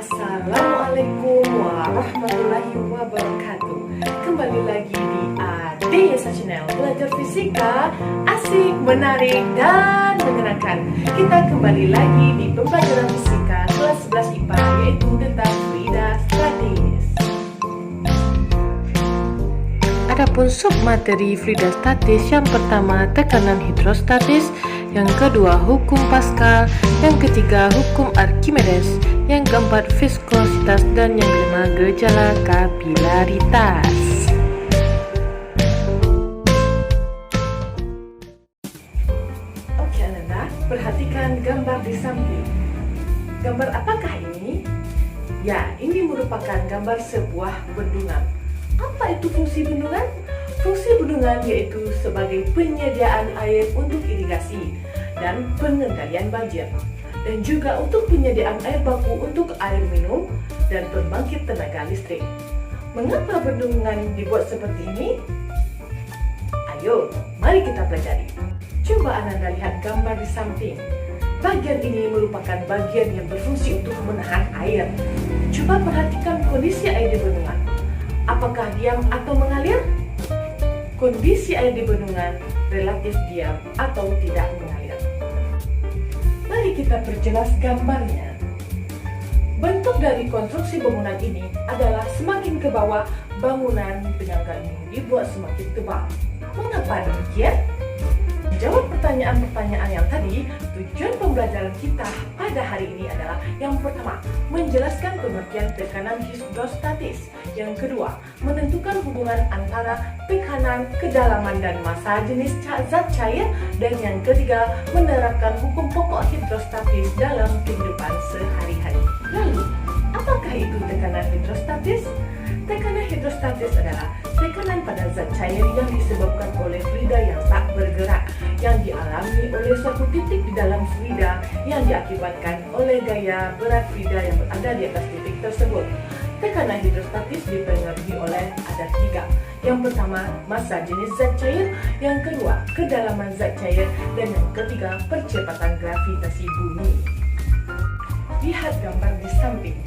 Assalamualaikum warahmatullahi wabarakatuh. Kembali lagi di Desa Channel, belajar fisika asik, menarik, dan menyenangkan. Kita kembali lagi di pembelajaran fisika kelas 11 IPA, yaitu tentang fluidostatis. Adapun submateri fluidostatis, yang pertama tekanan hidrostatis, yang kedua hukum Pascal, yang ketiga hukum Archimedes, yang keempat viskositas, dan yang kelima gejala kapilaritas. Oke Ananda, perhatikan gambar di samping. Gambar apakah ini? Ya, ini merupakan gambar sebuah bendungan. Apa itu fungsi bendungan? Fungsi bendungan yaitu sebagai penyediaan air untuk irigasi dan pengendalian banjir, dan juga untuk penyediaan air baku untuk air minum dan pembangkit tenaga listrik. Mengapa bendungan dibuat seperti ini? Ayo, mari kita pelajari. Coba Ananda lihat gambar di samping. Bagian ini merupakan bagian yang berfungsi untuk menahan air. Coba perhatikan kondisi air di bendungan. Apakah diam atau mengalir? Kondisi air di bendungan relatif diam atau tidak mengalir. Mari kita perjelas gambarnya. Bentuk dari konstruksi bangunan ini adalah semakin ke bawah, bangunan penyangga ini dibuat semakin tebal. Mengapa demikian? Jawab pertanyaan-pertanyaan yang tadi. Tujuan pembelajaran kita pada hari ini adalah yang pertama, menjelaskan pengertian tekanan hidrostatis. Yang kedua, menentukan hubungan antara tekanan, kedalaman, dan massa jenis zat cair. Dan yang ketiga, menerapkan hukum pokok hidrostatis dalam kehidupan sehari-hari. Lalu, apakah itu tekanan hidrostatis? Tekanan hidrostatis adalah tekanan pada zat cair yang disebabkan oleh fluida yang tak bergerak, yang dialami oleh suatu titik di dalam fluida yang diakibatkan oleh gaya berat fluida yang berada di atas titik tersebut. Tekanan hidrostatis dipengaruhi oleh ada tiga. Yang pertama, massa jenis zat cair. Yang kedua, kedalaman zat cair. Dan yang ketiga, percepatan gravitasi bumi. Lihat gambar di samping.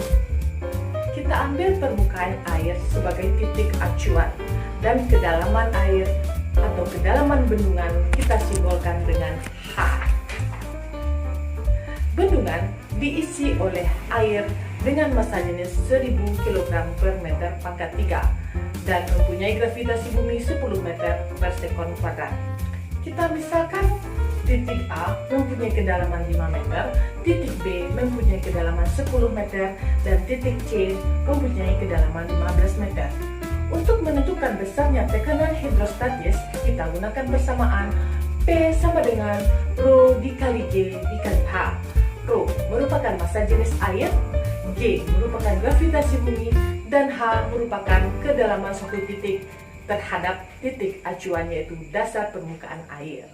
Kita ambil permukaan air sebagai titik acuan, dan kedalaman air atau kedalaman bendungan kita simbolkan dengan H. Bendungan diisi oleh air dengan massa jenis 1000 kg per meter pangkat 3 dan mempunyai gravitasi bumi 10 meter per sekon kuadrat. Kita misalkan titik A mempunyai kedalaman 5 meter, titik B mempunyai kedalaman 10 meter, dan titik C mempunyai kedalaman 15 meter. Untuk menentukan besarnya tekanan hidrostatis, kita gunakan persamaan P sama dengan Rho dikali G dikali H. Rho merupakan massa jenis air, G merupakan gravitasi bumi, dan H merupakan kedalaman suatu titik terhadap titik acuan, yaitu dasar permukaan air.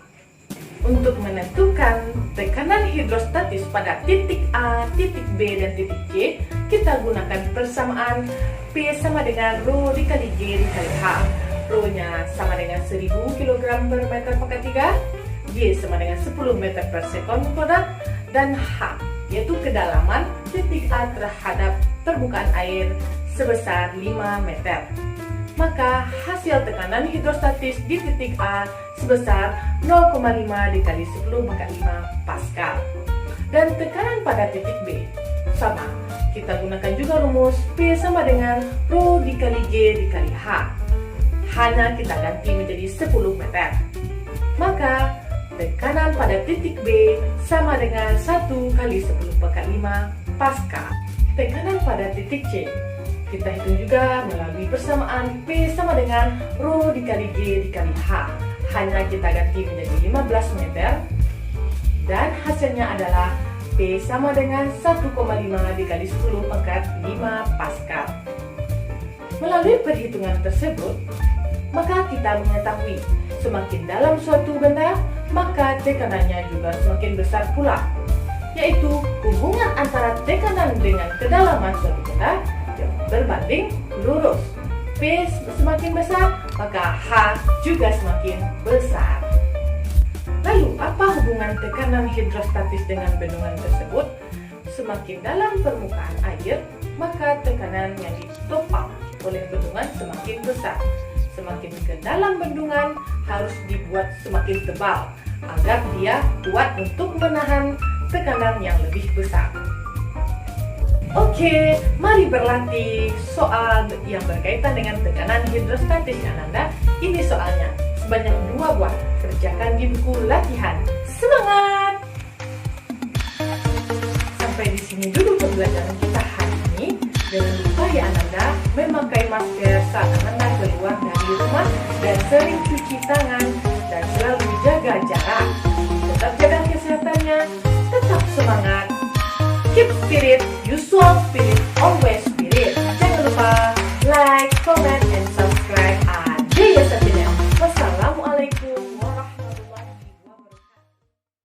Untuk menentukan tekanan hidrostatis pada titik A, titik B, dan titik C, kita gunakan persamaan P sama dengan Rho dikali G dikali H. Rho-nya sama dengan 1000 kg per meter pangkat 3, G sama dengan 10 meter per sekon kuadrat, dan H yaitu kedalaman titik A terhadap permukaan air sebesar 5 meter. Maka hasil tekanan hidrostatis di titik A sebesar 0,5 dikali 10 pangkat 5 Pascal. Dan tekanan pada titik B sama. Kita gunakan juga rumus P sama dengan Rho dikali G dikali H. Hanya kita ganti menjadi 10 meter. Maka tekanan pada titik B sama dengan 1 kali 10 pangkat 5 Pascal. Tekanan pada titik C kita hitung juga melalui persamaan P sama dengan Rho dikali G dikali H. Hanya kita ganti menjadi 15 meter. Dan hasilnya adalah P sama dengan 1,5 dikali 10 pangkat 5 Pascal. Melalui perhitungan tersebut, maka kita mengetahui semakin dalam suatu benda, maka tekanannya juga semakin besar pula. Yaitu hubungan antara tekanan dengan kedalaman suatu benda berbanding lurus. P semakin besar, maka H juga semakin besar. Lalu, apa hubungan tekanan hidrostatis dengan bendungan tersebut? semakin dalam permukaan air, maka tekanan yang ditopang oleh bendungan semakin besar. Semakin ke dalam bendungan harus dibuat semakin tebal agar dia kuat untuk menahan tekanan yang lebih besar. Oke, mari berlatih soal yang berkaitan dengan tekanan hidrostatis Ananda. Ini soalnya sebanyak 2 buah. Kerjakan di buku latihan. Semangat! Sampai di sini dulu pembelajaran kita hari ini. Jangan lupa ya Ananda, memakai masker saat Ananda keluar dari rumah dan sering cuci tangan dan selalu jaga jarak. Tetap jaga kesehatannya, tetap semangat, keep spirit.